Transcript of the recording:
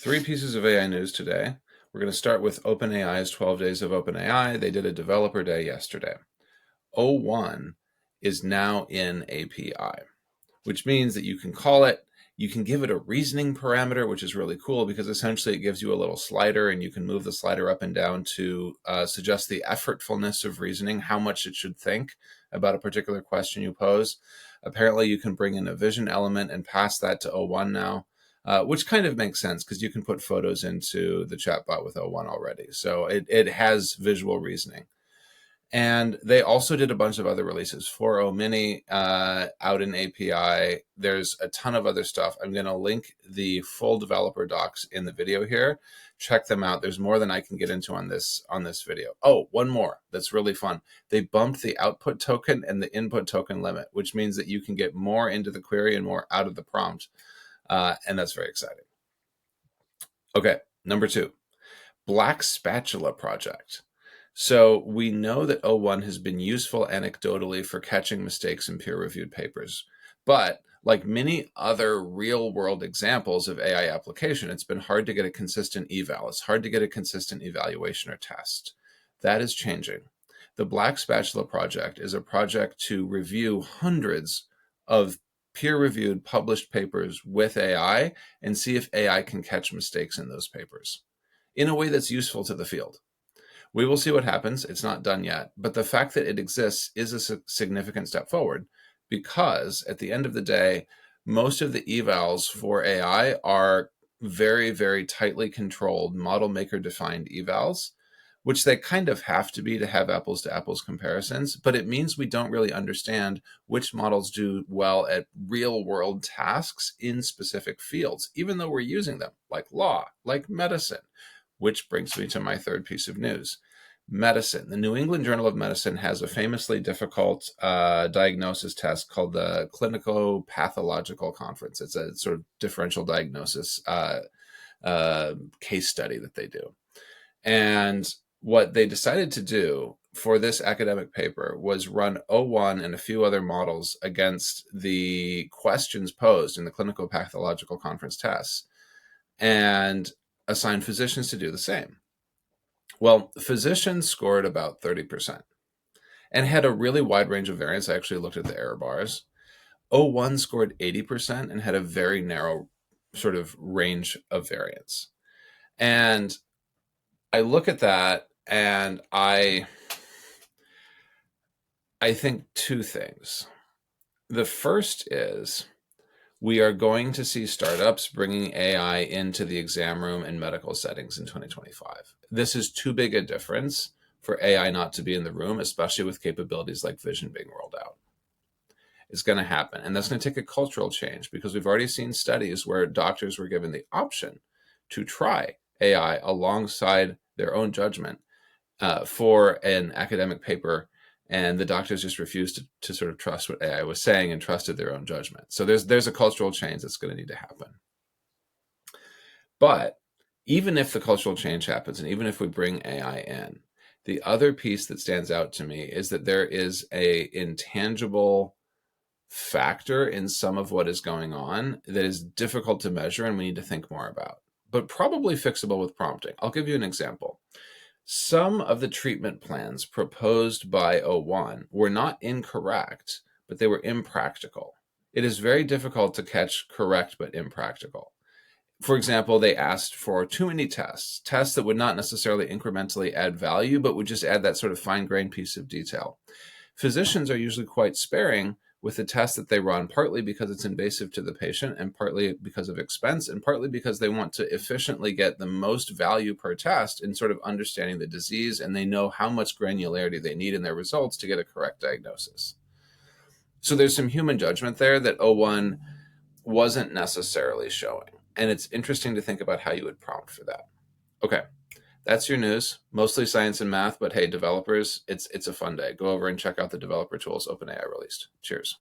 Three pieces of AI news today. We're going to start with OpenAI's 12 Days of OpenAI. They did a developer day yesterday. O1 is now in API, which means that you can call it, you can give it a reasoning parameter, which is really cool because essentially it gives you a little slider and you can move the slider up and down to suggest the effortfulness of reasoning, how much it should think about a particular question you pose. Apparently you can bring in a vision element and pass that to O1 now. Which kind of makes sense because you can put photos into the chatbot with O1 already. So it has visual reasoning. And they also did a bunch of other releases. 4.0 Mini out in API. There's a ton of other stuff. I'm going to link the full developer docs in the video here. Check them out. There's more than I can get into on this video. Oh, one more that's really fun. They bumped the output token and the input token limit, which means that you can get more into the query and more out of the prompt. And that's very exciting. Okay, number 2, Black Spatula Project. So we know that O1 has been useful anecdotally for catching mistakes in peer-reviewed papers. But like many other real-world examples of AI application, it's been hard to get a consistent eval. It's hard to get a consistent evaluation or test. That is changing. The Black Spatula Project is a project to review hundreds of peer-reviewed published papers with AI and see if AI can catch mistakes in those papers in a way that's useful to the field. We will see what happens. It's not done yet. But the fact that it exists is a significant step forward because at the end of the day, most of the evals for AI are very, very tightly controlled model maker defined evals, which they kind of have to be to have apples to apples comparisons. But it means we don't really understand which models do well at real world tasks in specific fields, even though we're using them like law, like medicine. Which brings me to my third piece of news. Medicine. The New England Journal of Medicine has a famously difficult diagnosis test called the Clinico-Pathological Conference. It's a sort of differential diagnosis case study that they do. And what they decided to do for this academic paper was run O1 and a few other models against the questions posed in the Clinico-Pathological Conference tests and assign physicians to do the same. Well, physicians scored about 30% and had a really wide range of variance. I actually looked at the error bars. O1 scored 80% and had a very narrow sort of range of variance. And I look at that and I think two things. The first is we are going to see startups bringing AI into the exam room in medical settings in 2025. This is too big a difference for AI not to be in the room, especially with capabilities like vision being rolled out. It's going to happen. And that's going to take a cultural change because we've already seen studies where doctors were given the option to try AI alongside their own judgment for an academic paper, and the doctors just refused to sort of trust what AI was saying and trusted their own judgment. So there's a cultural change that's going to need to happen. But even if the cultural change happens, and even if we bring AI in, the other piece that stands out to me is that there is a intangible factor in some of what is going on that is difficult to measure and we need to think more about, but probably fixable with prompting. I'll give you an example. Some of the treatment plans proposed by O1 were not incorrect, but they were impractical. It is very difficult to catch correct but impractical. For example, they asked for too many tests that would not necessarily incrementally add value, but would just add that sort of fine-grained piece of detail. Physicians are usually quite sparing with the test that they run, partly because it's invasive to the patient and partly because of expense and partly because they want to efficiently get the most value per test in sort of understanding the disease, and they know how much granularity they need in their results to get a correct diagnosis. So there's some human judgment there that O1 wasn't necessarily showing. And it's interesting to think about how you would prompt for that. Okay, that's your news. Mostly science and math, but hey, developers, it's a fun day. Go over and check out the developer tools OpenAI released. Cheers.